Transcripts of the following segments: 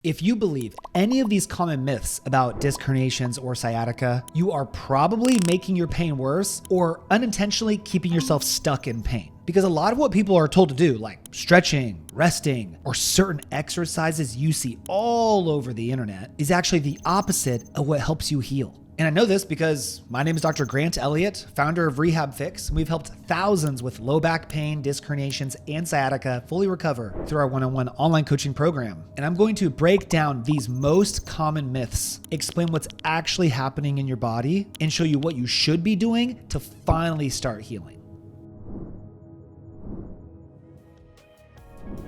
If you believe any of these common myths about disc herniations or sciatica, you are probably making your pain worse or unintentionally keeping yourself stuck in pain. Because a lot of what people are told to do, like stretching, resting, or certain exercises you see all over the internet, is actually the opposite of what helps you heal. And I know this because my name is Dr. Grant Elliott, founder of RehabFix, and we've helped thousands with low back pain, disc herniations, and sciatica fully recover through our one-on-one online coaching program. And I'm going to break down these most common myths, explain what's actually happening in your body, and show you what you should be doing to finally start healing.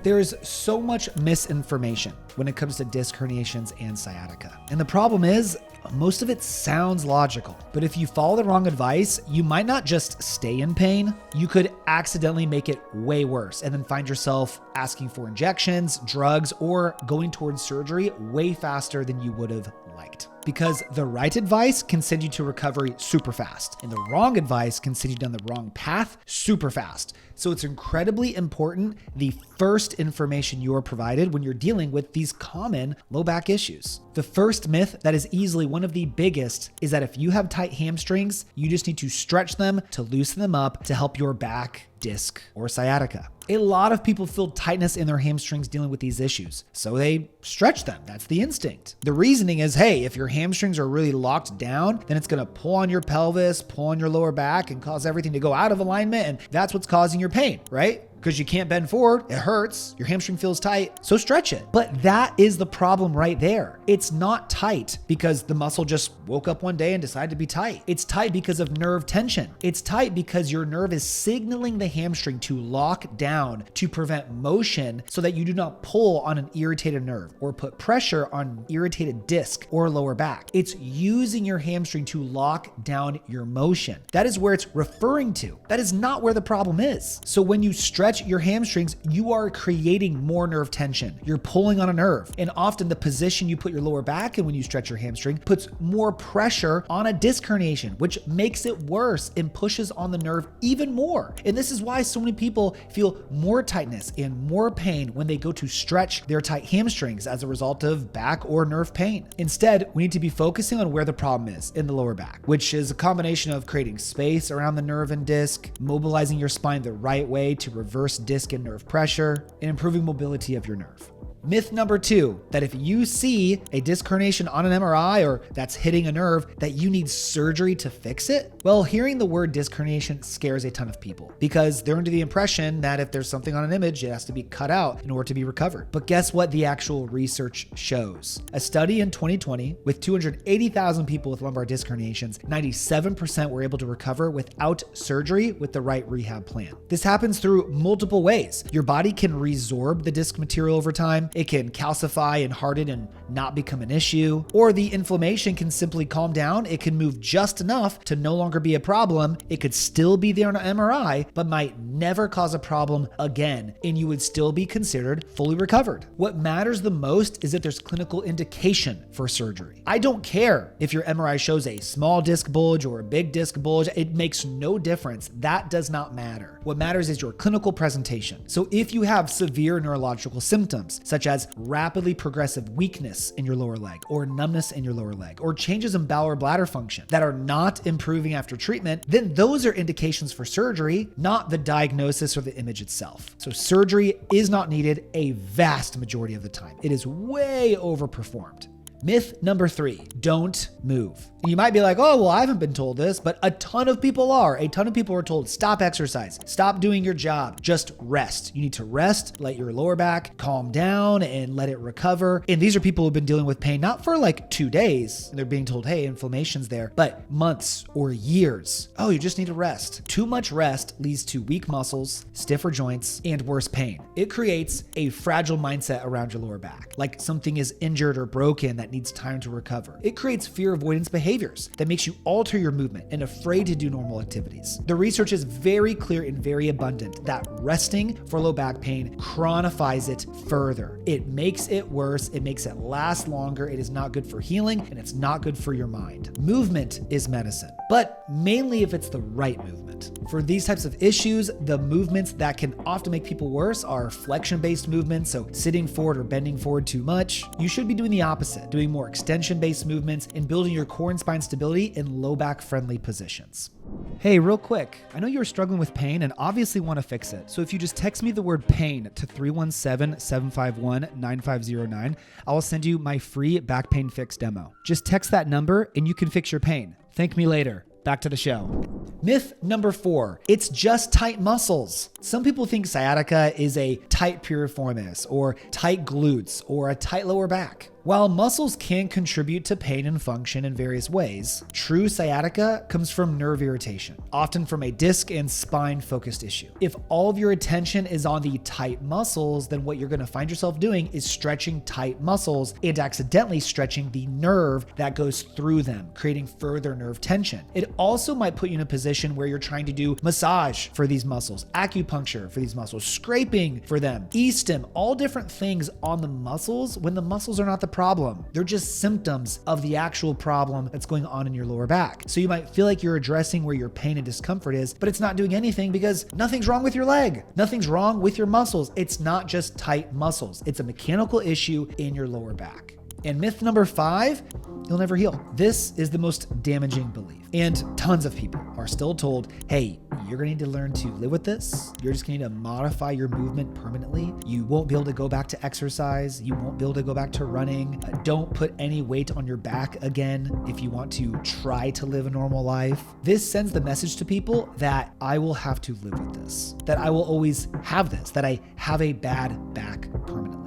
There is so much misinformation when it comes to disc herniations and sciatica. And the problem is, most of it sounds logical, but if you follow the wrong advice, you might not just stay in pain, you could accidentally make it way worse and then find yourself asking for injections, drugs, or going towards surgery way faster than you would have liked. Because the right advice can send you to recovery super fast, and the wrong advice can send you down the wrong path super fast. So it's incredibly important the first information you are provided when you're dealing with these common low back issues. The first myth that is easily one of the biggest is that if you have tight hamstrings, you just need to stretch them to loosen them up to help your back, disc, or sciatica. A lot of people feel tightness in their hamstrings dealing with these issues, so they stretch them. That's the instinct. The reasoning is, hey, if your hamstrings are really locked down, then it's gonna pull on your pelvis, pull on your lower back, and cause everything to go out of alignment, and that's what's causing your pain, right? Because you can't bend forward, it hurts, your hamstring feels tight, so stretch it. But that is the problem right there. It's not tight because the muscle just woke up one day and decided to be tight. It's tight because of nerve tension. It's tight because your nerve is signaling the hamstring to lock down to prevent motion so that you do not pull on an irritated nerve or put pressure on an irritated disc or lower back. It's using your hamstring to lock down your motion. That is where it's referring to. That is not where the problem is. So when you stretch your hamstrings, you are creating more nerve tension. You're pulling on a nerve. And often the position you put your lower back in when you stretch your hamstring puts more pressure on a disc herniation, which makes it worse and pushes on the nerve even more. And this is why so many people feel more tightness and more pain when they go to stretch their tight hamstrings as a result of back or nerve pain. Instead, we need to be focusing on where the problem is in the lower back, which is a combination of creating space around the nerve and disc, mobilizing your spine the right way to reverse disc and nerve pressure, and improving mobility of your nerve. Myth number 2, that if you see a disc herniation on an MRI or that's hitting a nerve, that you need surgery to fix it? Well, hearing the word disc herniation scares a ton of people because they're under the impression that if there's something on an image, it has to be cut out in order to be recovered. But guess what the actual research shows? A study in 2020 with 280,000 people with lumbar disc herniations, 97% were able to recover without surgery with the right rehab plan. This happens through multiple ways. Your body can resorb the disc material over time. It can calcify and harden and not become an issue, or the inflammation can simply calm down. It can move just enough to no longer be a problem. It could still be there on an MRI, but might never cause a problem again, and you would still be considered fully recovered. What matters the most is that there's clinical indication for surgery. I don't care if your MRI shows a small disc bulge or a big disc bulge. It makes no difference. That does not matter. What matters is your clinical presentation. So if you have severe neurological symptoms, such as rapidly progressive weakness in your lower leg, or numbness in your lower leg, or changes in bowel or bladder function that are not improving after treatment, then those are indications for surgery, not the diagnosis or the image itself. So surgery is not needed a vast majority of the time. It is way overperformed. Myth number 3, don't move. And you might be like, oh, well, I haven't been told this, but a ton of people are. A ton of people are told, stop exercise, stop doing your job, just rest. You need to rest, let your lower back calm down and let it recover. And these are people who've been dealing with pain, not for like 2 days, and they're being told, hey, inflammation's there, but months or years. Oh, you just need to rest. Too much rest leads to weak muscles, stiffer joints, and worse pain. It creates a fragile mindset around your lower back, like something is injured or broken that needs time to recover. It creates fear avoidance behaviors that makes you alter your movement and afraid to do normal activities. The research is very clear and very abundant that resting for low back pain chronifies it further. It makes it worse. It makes it last longer. It is not good for healing, and it's not good for your mind. Movement is medicine, but mainly if it's the right movement. For these types of issues, the movements that can often make people worse are flexion-based movements, so sitting forward or bending forward too much. You should be doing the opposite, doing more extension-based movements and building your core and spine stability in low back-friendly positions. Hey, real quick, I know you're struggling with pain and obviously want to fix it. So if you just text me the word pain to 317-751-9509, I will send you my free back pain fix demo. Just text that number and you can fix your pain. Thank me later. Back to the show. Myth number 4, it's just tight muscles. Some people think sciatica is a tight piriformis or tight glutes or a tight lower back. While muscles can contribute to pain and function in various ways, true sciatica comes from nerve irritation, often from a disc and spine focused issue. If all of your attention is on the tight muscles, then what you're going to find yourself doing is stretching tight muscles and accidentally stretching the nerve that goes through them, creating further nerve tension. It also might put you in a position where you're trying to do massage for these muscles, acupuncture for these muscles, scraping for them, e-stim, all different things on the muscles when the muscles are not the problem. They're just symptoms of the actual problem that's going on in your lower back. So you might feel like you're addressing where your pain and discomfort is, but it's not doing anything because nothing's wrong with your leg. Nothing's wrong with your muscles. It's not just tight muscles. It's a mechanical issue in your lower back. And myth number 5, you'll never heal. This is the most damaging belief. And tons of people are still told, hey, you're gonna need to learn to live with this. You're just gonna need to modify your movement permanently. You won't be able to go back to exercise. You won't be able to go back to running. Don't put any weight on your back again if you want to try to live a normal life. This sends the message to people that I will have to live with this, that I will always have this, that I have a bad back permanently.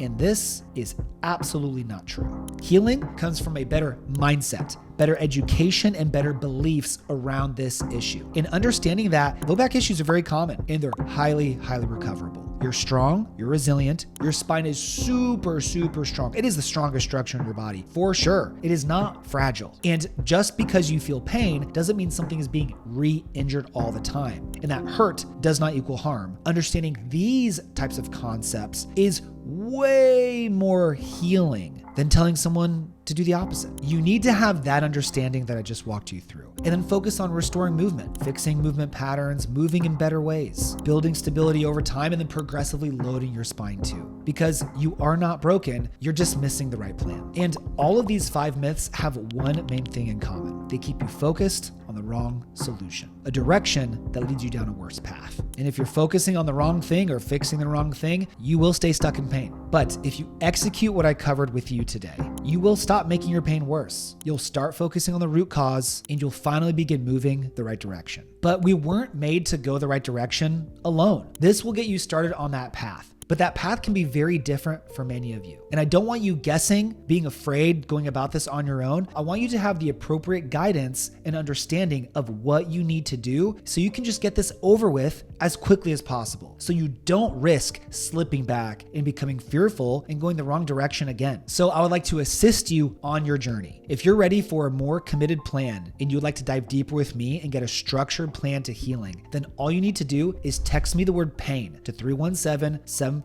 And this is absolutely not true. Healing comes from a better mindset, better education, and better beliefs around this issue. And understanding that low back issues are very common and they're highly, highly recoverable. You're strong, you're resilient, your spine is super, super strong. It is the strongest structure in your body, for sure. It is not fragile. And just because you feel pain doesn't mean something is being re-injured all the time. And that hurt does not equal harm. Understanding these types of concepts is way more healing than telling someone to do the opposite. You need to have that understanding that I just walked you through, and then focus on restoring movement, fixing movement patterns, moving in better ways, building stability over time, and then progressively loading your spine too. Because you are not broken, you're just missing the right plan. And all of these 5 myths have one main thing in common. They keep you focused on the wrong solution, a direction that leads you down a worse path. And if you're focusing on the wrong thing or fixing the wrong thing, you will stay stuck in pain. But if you execute what I covered with you today, you will stop making your pain worse. You'll start focusing on the root cause and you'll finally begin moving the right direction. But we weren't made to go the right direction alone. This will get you started on that path. But that path can be very different for many of you. And I don't want you guessing, being afraid, going about this on your own. I want you to have the appropriate guidance and understanding of what you need to do so you can just get this over with as quickly as possible. So you don't risk slipping back and becoming fearful and going the wrong direction again. So I would like to assist you on your journey. If you're ready for a more committed plan and you'd like to dive deeper with me and get a structured plan to healing, then all you need to do is text me the word pain to 317-751-9509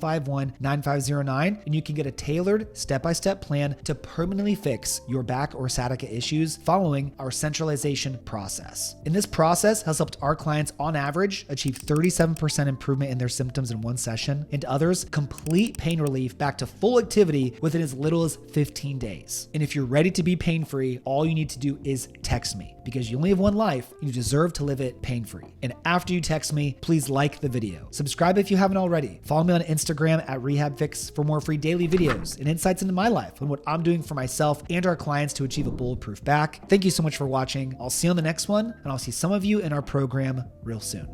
and you can get a tailored step-by-step plan to permanently fix your back or sciatica issues following our centralization process. And this process has helped our clients on average achieve 37% improvement in their symptoms in one session, and others complete pain relief back to full activity within as little as 15 days. And if you're ready to be pain-free, all you need to do is text me, because you only have one life and you deserve to live it pain-free. And after you text me, please like the video. Subscribe if you haven't already. Follow me on Instagram at RehabFix for more free daily videos and insights into my life and what I'm doing for myself and our clients to achieve a bulletproof back. Thank you so much for watching. I'll see you on the next one, and I'll see some of you in our program real soon.